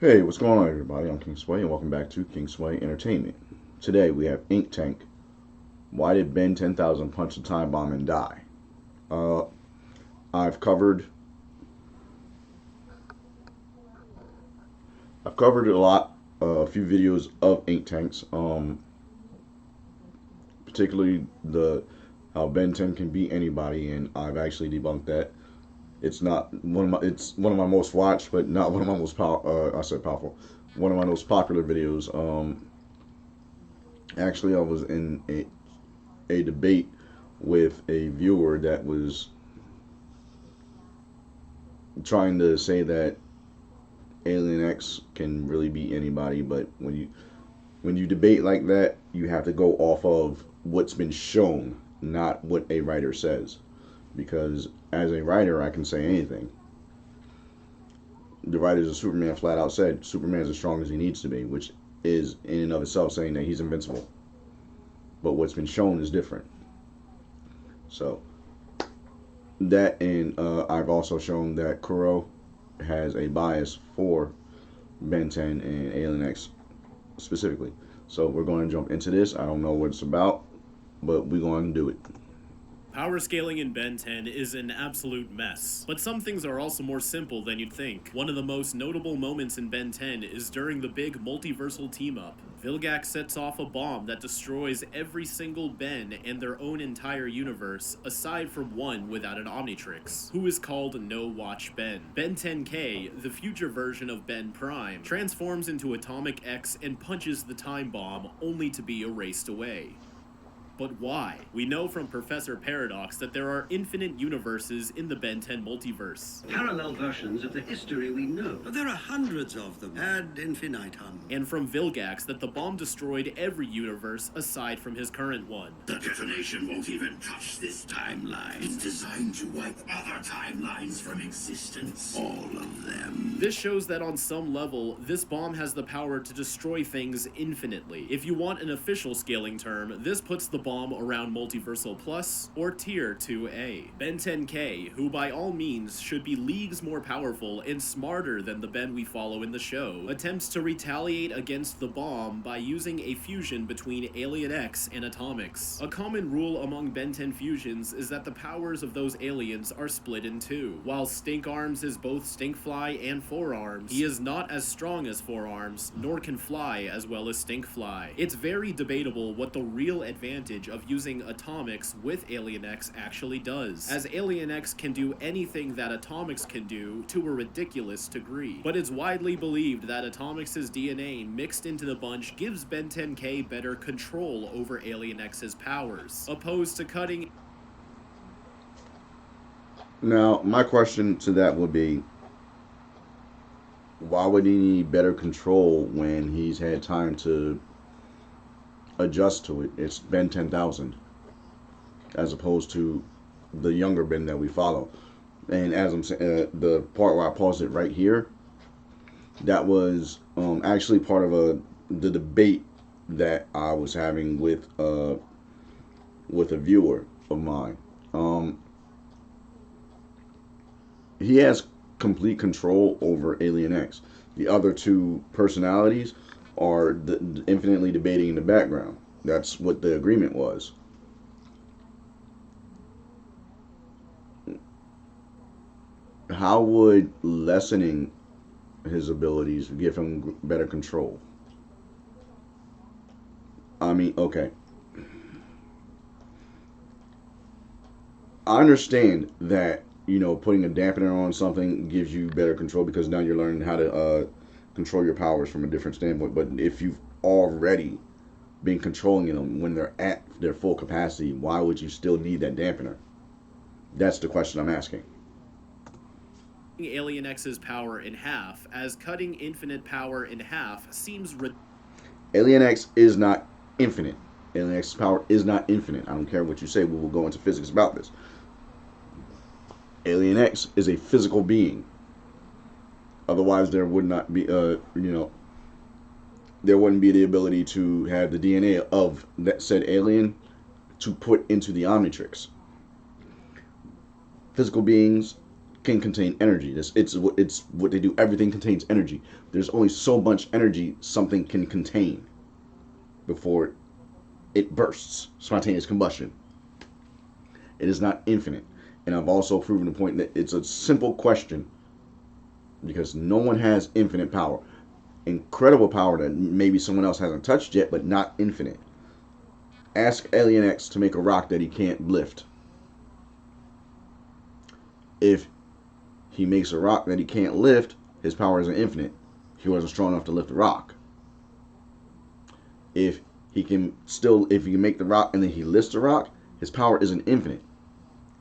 Hey, what's going on, everybody? I'm King Sway, and welcome back to King Sway Entertainment. Today we have Ink Tank. Why did Ben 10,000 punch a time bomb and die? Uh, I've covered I've covered a few videos of Ink Tanks. Particularly the how Ben 10 can beat anybody, and I've actually debunked that. It's one of my most watched, but not one of my most I said powerful. One of my most popular videos. Actually, I was in a debate with a viewer that was trying to say that Alien X can really beat anybody, but when you debate like that, you have to go off of what's been shown, not what a writer says. Because as a writer, I can say anything. The writers of Superman flat out said Superman's as strong as he needs to be, which is in and of itself saying that he's invincible. But what's been shown is different. So that, and I've also shown that Kuro has a bias for Ben 10 and Alien X specifically. So we're going to jump into this. I don't know what it's about, but we're going to do it. Power scaling in Ben 10 is an absolute mess, but some things are also more simple than you'd think. One of the most notable moments in Ben 10 is during the big multiversal team-up. Vilgax sets off a bomb that destroys every single Ben and their own entire universe, aside from one without an Omnitrix, who is called No Watch Ben. Ben 10K, the future version of Ben Prime, transforms into Atomic X and punches the time bomb, only to be erased away. But why? We know from Professor Paradox that there are infinite universes in the Ben 10 multiverse. Parallel versions of the history we know. But there are hundreds of them, ad infinitum. And from Vilgax that the bomb destroyed every universe aside from his current one. The detonation won't even touch this timeline. It's designed to wipe other timelines from existence. All of them. This shows that on some level, this bomb has the power to destroy things infinitely. If you want an official scaling term, this puts the bomb around Multiversal Plus or Tier 2A. Ben 10K, who by all means should be leagues more powerful and smarter than the Ben we follow in the show, attempts to retaliate against the bomb by using a fusion between Alien X and Atomics. A common rule among Ben 10 fusions is that the powers of those aliens are split in two. While Stink Arms is both Stinkfly and Four Arms, he is not as strong as Four Arms, nor can fly as well as Stinkfly. It's very debatable what the real advantage of using Atomics with Alien X actually does, as Alien X can do anything that Atomics can do to a ridiculous degree. But it's widely believed that Atomics' DNA mixed into the bunch gives Ben 10K better control over Alien X's powers, opposed to cutting. Now, my question to that would be, why would he need better control when he's had time to adjust to it? It's Ben 10,000 as opposed to the younger Ben that we follow. And as I'm saying, the part where I paused it right here, that was actually part of the debate that I was having with a viewer of mine. He has complete control over Alien X. The other two personalities are infinitely debating in the background. That's what the agreement was. How would lessening his abilities give him better control? I mean, okay. I understand that, putting a dampener on something gives you better control because now you're learning how to control your powers from a different standpoint. But if you've already been controlling them when they're at their full capacity, why would you still need that dampener? That's the question I'm asking. Alien X's power in half, as cutting infinite power in half seems Alien X is not infinite. Alien X's power is not infinite. I don't care what you say. We will go into physics about this. Alien X is a physical being. Otherwise, there would not be, there wouldn't be the ability to have the DNA of that said alien to put into the Omnitrix. Physical beings can contain energy. It's what they do. Everything contains energy. There's only so much energy something can contain before it bursts. Spontaneous combustion. It is not infinite. And I've also proven the point that it's a simple question because no one has infinite power. Incredible power that maybe someone else hasn't touched yet, but not infinite. Ask Alien X to make a rock that he can't lift. If he makes a rock that he can't lift, his power isn't infinite. He wasn't strong enough to lift the rock. If he can make the rock and then he lifts the rock, his power isn't infinite.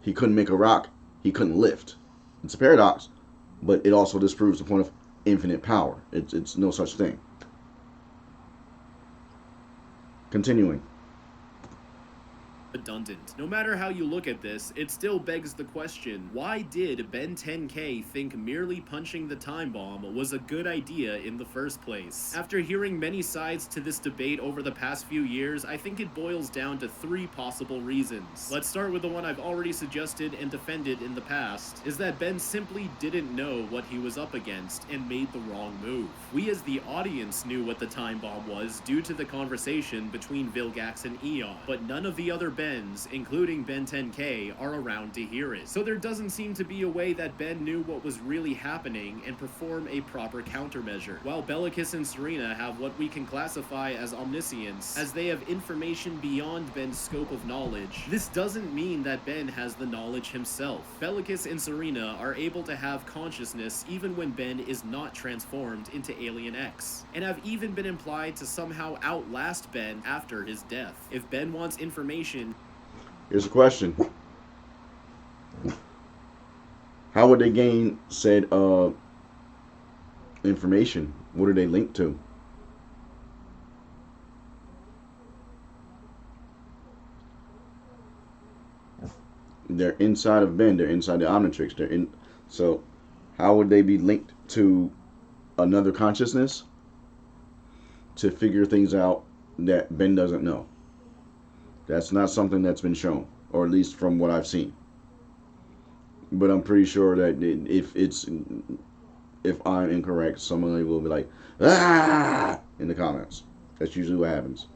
He couldn't make a rock, he couldn't lift. It's a paradox, but it also disproves the point of infinite power. It's no such thing. Continuing. Redundant. No matter how you look at this, it still begs the question, why did Ben 10K think merely punching the time bomb was a good idea in the first place? After hearing many sides to this debate over the past few years, I think it boils down to 3 possible reasons. Let's start with the one I've already suggested and defended in the past, is that Ben simply didn't know what he was up against and made the wrong move. We as the audience knew what the time bomb was due to the conversation between Vilgax and Eon, but none of the other Bens, including Ben 10K, are around to hear it. So there doesn't seem to be a way that Ben knew what was really happening and perform a proper countermeasure. While Bellicus and Serena have what we can classify as omniscience, as they have information beyond Ben's scope of knowledge, this doesn't mean that Ben has the knowledge himself. Bellicus and Serena are able to have consciousness even when Ben is not transformed into Alien X, and have even been implied to somehow outlast Ben after his death. If Ben wants information, Here's a question. How would they gain said information? What are they linked to? They're inside of Ben. They're inside the Omnitrix. They're in. So, how would they be linked to another consciousness to figure things out that Ben doesn't know? That's not something that's been shown, or at least from what I've seen. But I'm pretty sure that if I'm incorrect, somebody will be like, "Ah!" in the comments. That's usually what happens.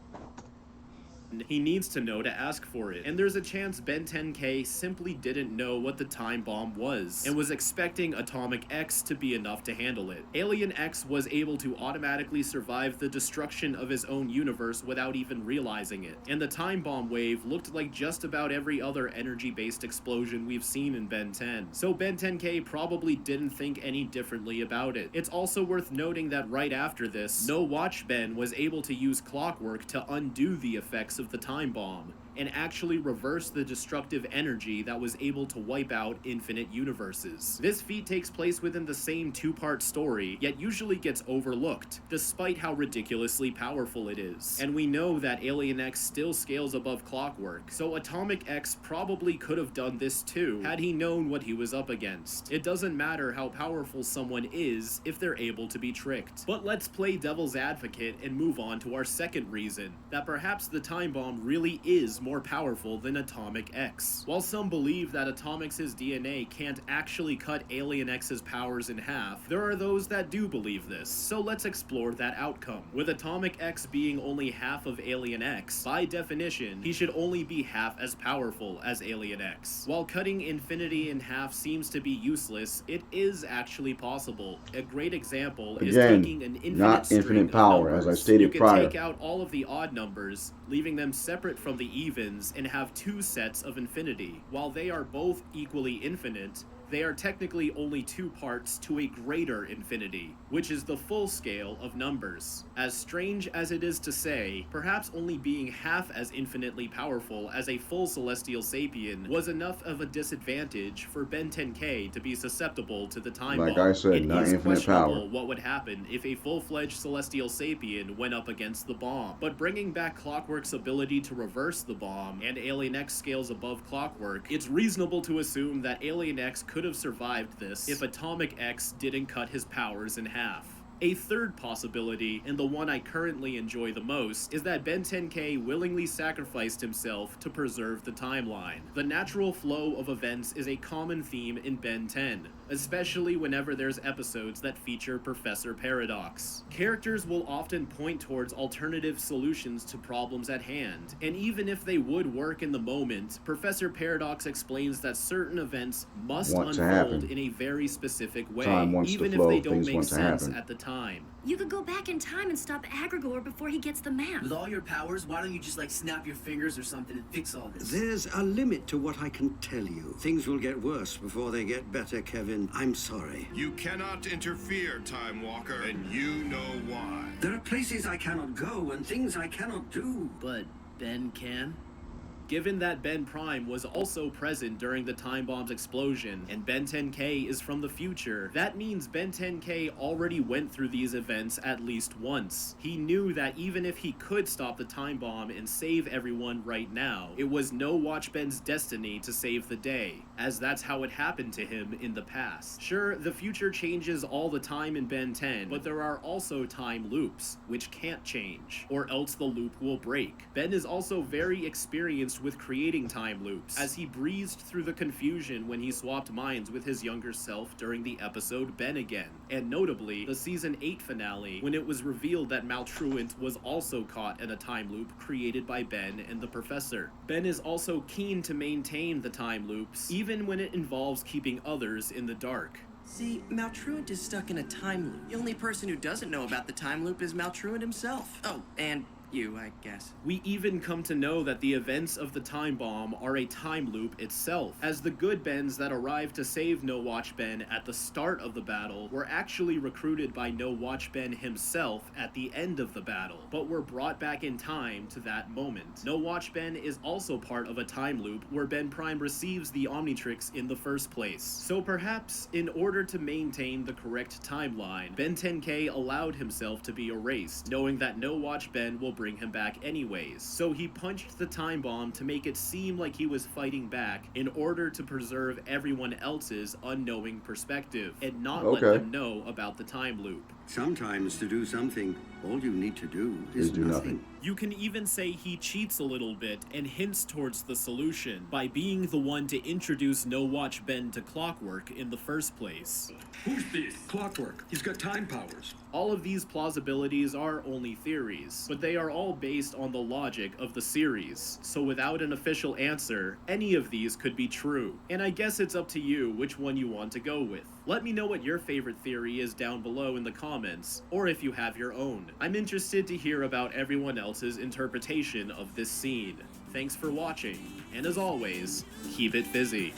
he needs to know to ask for it. And there's a chance Ben 10K simply didn't know what the time bomb was, and was expecting Atomic X to be enough to handle it. Alien X was able to automatically survive the destruction of his own universe without even realizing it. And the time bomb wave looked like just about every other energy-based explosion we've seen in Ben 10. So Ben 10K probably didn't think any differently about it. It's also worth noting that right after this, No Watch Ben was able to use clockwork to undo the effects of the time bomb, and actually reverse the destructive energy that was able to wipe out infinite universes. This feat takes place within the same 2-part story, yet usually gets overlooked, despite how ridiculously powerful it is. And we know that Alien X still scales above clockwork, so Atomic X probably could have done this too, had he known what he was up against. It doesn't matter how powerful someone is if they're able to be tricked. But let's play devil's advocate and move on to our second reason, that perhaps the time bomb really is more powerful than Atomic X. While some believe that Atomic X's DNA can't actually cut Alien X's powers in half, there are those that do believe this, so let's explore that outcome. With Atomic X being only half of Alien X, by definition, he should only be half as powerful as Alien X. While cutting Infinity in half seems to be useless, it is actually possible. A great example is taking an infinite string infinite power, of numbers. as I stated prior. You can take out all of the odd numbers, leaving them separate from the evens, and have 2 sets of infinity. While they are both equally infinite, they are technically only 2 parts to a greater infinity, which is the full scale of numbers. As strange as it is to say, perhaps only being half as infinitely powerful as a full Celestial Sapien was enough of a disadvantage for Ben 10K to be susceptible to the time bomb. Like I said, not infinite power. What would happen if a full-fledged Celestial Sapien went up against the bomb. But bringing back Clockwork's ability to reverse the bomb, and Alien X scales above Clockwork, it's reasonable to assume that Alien X could have survived this if Atomic X didn't cut his powers in half. A third possibility, and the one I currently enjoy the most, is that Ben 10K willingly sacrificed himself to preserve the timeline. The natural flow of events is a common theme in Ben 10, especially whenever there's episodes that feature Professor Paradox. Characters will often point towards alternative solutions to problems at hand, and even if they would work in the moment, Professor Paradox explains that certain events must unfold in a very specific way, even if they don't make sense at the time. You could go back in time and stop Agrigor before he gets the map. With all your powers, why don't you just snap your fingers or something and fix all this? There's a limit to what I can tell you. Things will get worse before they get better, Kevin. I'm sorry. You cannot interfere, Time Walker, and you know why. There are places I cannot go and things I cannot do. But Ben can? Given that Ben Prime was also present during the time bomb's explosion, and Ben 10K is from the future, that means Ben 10K already went through these events at least once. He knew that even if he could stop the time bomb and save everyone right now, it was no Watch Ben's destiny to save the day, as that's how it happened to him in the past. Sure, the future changes all the time in Ben 10, but there are also time loops, which can't change, or else the loop will break. Ben is also very experienced with creating time loops, as he breezed through the confusion when he swapped minds with his younger self during the episode Ben Again, and notably, the Season 8 finale, when it was revealed that Maltruant was also caught in a time loop created by Ben and the Professor. Ben is also keen to maintain the time loops, even when it involves keeping others in the dark. See, Maltruant is stuck in a time loop. The only person who doesn't know about the time loop is Maltruant himself. Oh, and you, I guess. We even come to know that the events of the time bomb are a time loop itself, as the good Bens that arrived to save No Watch Ben at the start of the battle were actually recruited by No Watch Ben himself at the end of the battle, but were brought back in time to that moment. No Watch Ben is also part of a time loop where Ben Prime receives the Omnitrix in the first place. So perhaps, in order to maintain the correct timeline, Ben 10K allowed himself to be erased, knowing that No Watch Ben will bring him back anyways. So he punched the time bomb to make it seem like he was fighting back in order to preserve everyone else's unknowing perspective and not let them know about the time loop. Sometimes to do something, all you need to do is do nothing. You can even say he cheats a little bit and hints towards the solution by being the one to introduce No Watch Ben to Clockwork in the first place. Who's this? Clockwork. He's got time powers. All of these plausibilities are only theories, but they are all based on the logic of the series, so without an official answer, any of these could be true. And I guess it's up to you which one you want to go with. Let me know what your favorite theory is down below in the comments, or if you have your own. I'm interested to hear about everyone else's interpretation of this scene. Thanks for watching, and as always, keep it fizzy.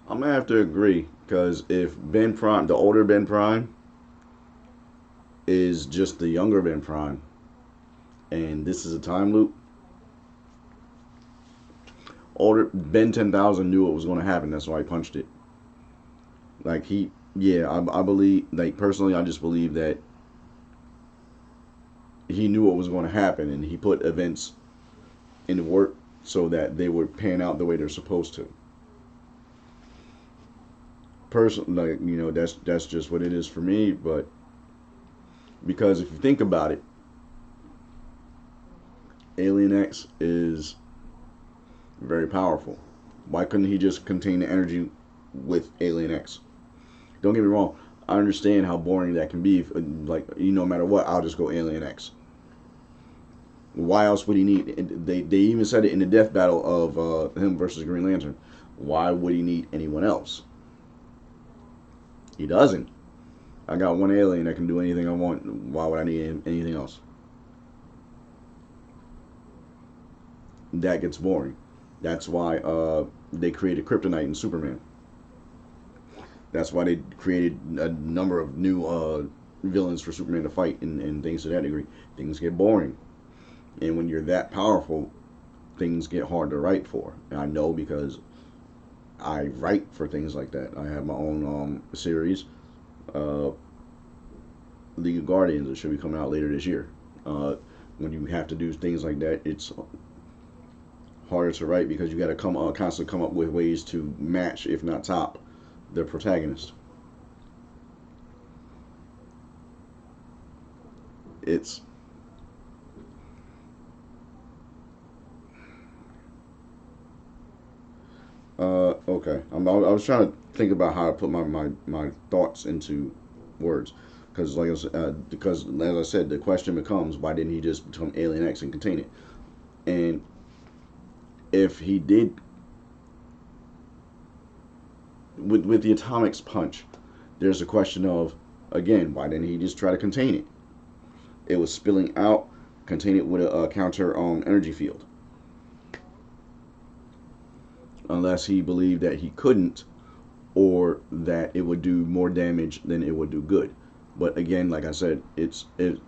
I'm gonna have to agree, because if Ben Prime, the older Ben Prime, is just the younger Ben Prime, and this is a time loop, older Ben 10,000 knew what was going to happen. That's why he punched it. Like I believe, like personally, I just believe that he knew what was going to happen, and he put events into work so that they would pan out the way they're supposed to. Personally, like, you know, that's just what it is for me. But because if you think about it, Alien X is very powerful. Why couldn't he just contain the energy with Alien X? Don't get me wrong, I understand how boring that can be. Like, you know, no matter what, I'll just go Alien X. Why else would he need? They even said it in the death battle of him versus Green Lantern. Why would he need anyone else? He doesn't. I got one alien that can do anything I want. Why would I need anything else? That gets boring. That's why they created Kryptonite in Superman. That's why they created a number of new villains for Superman to fight and things to that degree. Things get boring. And when you're that powerful, things get hard to write for. And I know because I write for things like that. I have my own series, League of Guardians, that should be coming out later this year. When you have to do things like that, it's harder to write because you got to constantly come up with ways to match, if not top, the protagonist. It's okay. I was trying to think about how to put my thoughts into words, because because as I said, the question becomes, why didn't he just become Alien X and contain it? And if he did, with the Atomics punch, there's a question of, again, why didn't he just try to contain it? It was spilling out. Contain it with a counter energy field. Unless he believed that he couldn't, or that it would do more damage than it would do good. But again, like I said,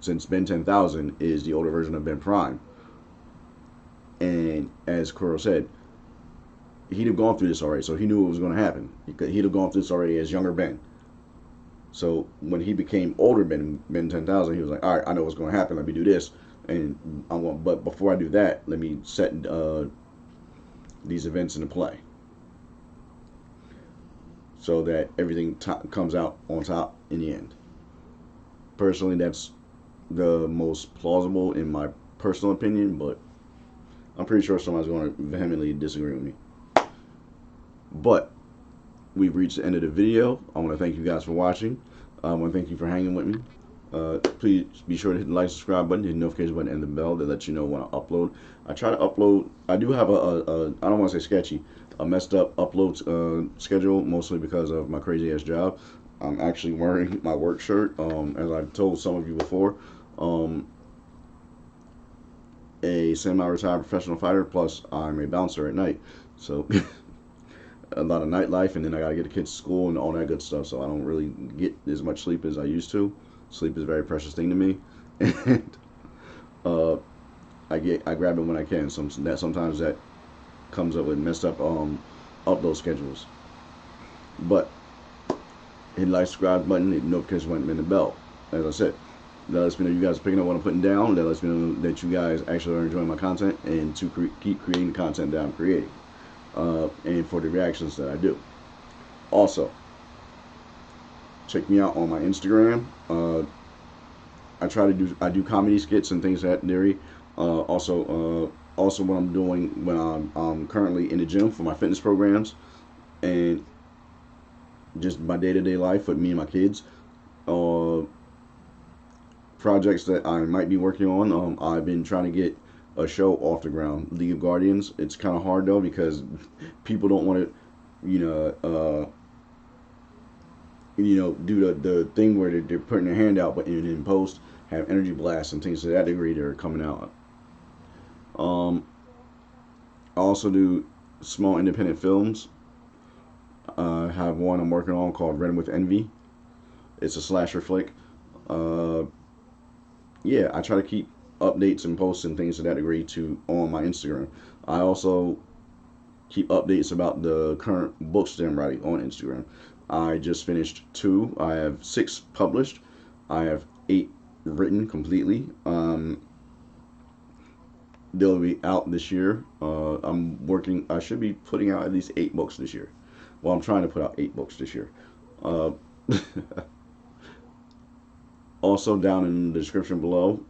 since Ben 10,000 is the older version of Ben Prime, and as Kuro said, he'd have gone through this already, so he knew what was going to happen. He'd have gone through this already as younger Ben. So when he became older Ben 10,000, he was like, all right, I know what's going to happen. Let me do this, and but before I do that, let me set these events into play, so that everything comes out on top in the end. Personally, that's the most plausible in my personal opinion, but I'm pretty sure somebody's going to vehemently disagree with me. But we've reached the end of the video. I want to thank you guys for watching. I want to thank you for hanging with me. Please be sure to hit the like, subscribe button, hit the notification button, and the bell that lets you know when I upload. I try to upload. I do have I don't want to say sketchy, a messed up upload schedule, mostly because of my crazy ass job. I'm actually wearing my work shirt, as I told some of you before, a semi-retired professional fighter, plus I'm a bouncer at night, so a lot of nightlife, and then I gotta get the kids to school and all that good stuff, so I don't really get as much sleep as I used to. Sleep is a very precious thing to me, and I grab it when I can. Sometimes that comes up with messed up upload schedules. But hit the like, subscribe button, hit the notification button, and the bell. As I said, that lets me know you guys are picking up what I'm putting down. That lets me know that you guys actually are enjoying my content, and to keep creating the content that I'm creating, and for the reactions that I do. Also, check me out on my Instagram. I do comedy skits and things of that theory. Also what I'm doing when I'm currently in the gym for my fitness programs, and just my day-to-day life with me and my kids. Projects that I might be working on. I've been trying to get a show off the ground, League of Guardians. It's kind of hard though, because people don't want to, do the thing where they're putting their hand out, but in post have energy blasts and things to that degree that are coming out. I also do small independent films. I have one I'm working on called Red with Envy. It's a slasher flick. Yeah, I try to keep updates and posts and things to that degree on my Instagram. I also keep updates about the current books that I'm writing on Instagram. I just finished 2. I have 6 published. I have 8 written completely. They'll be out this year. I should be putting out at least 8 books this year. Well, I'm trying to put out 8 books this year. Also, down in the description below,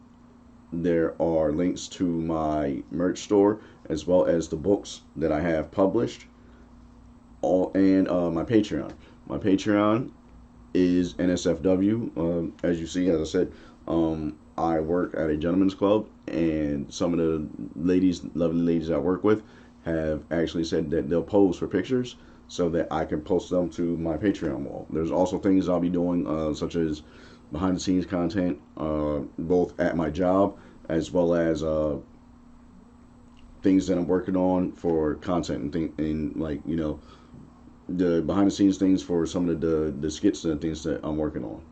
there are links to my merch store, as well as the books that I have published, and my Patreon. My Patreon is NSFW. As you see, as I said, I work at a gentleman's club, and some of the lovely ladies I work with, have actually said that they'll pose for pictures so that I can post them to my Patreon wall. There's also things I'll be doing, such as behind the scenes content, both at my job as well as things that I'm working on for content and the behind the scenes things for some of the skits and things that I'm working on.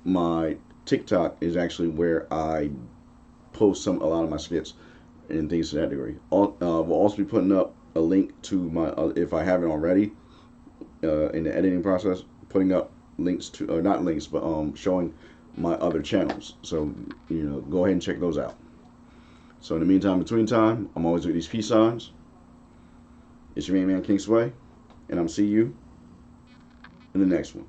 My TikTok is actually where I post a lot of my skits and things to that degree. We'll also be putting up a link to my, if I haven't already, in the editing process, putting up links to, not links, but showing my other channels. So, you know, go ahead and check those out. So in the meantime, between time, I'm always with these peace signs. It's your main man, King Sway, and I'm see you in the next one.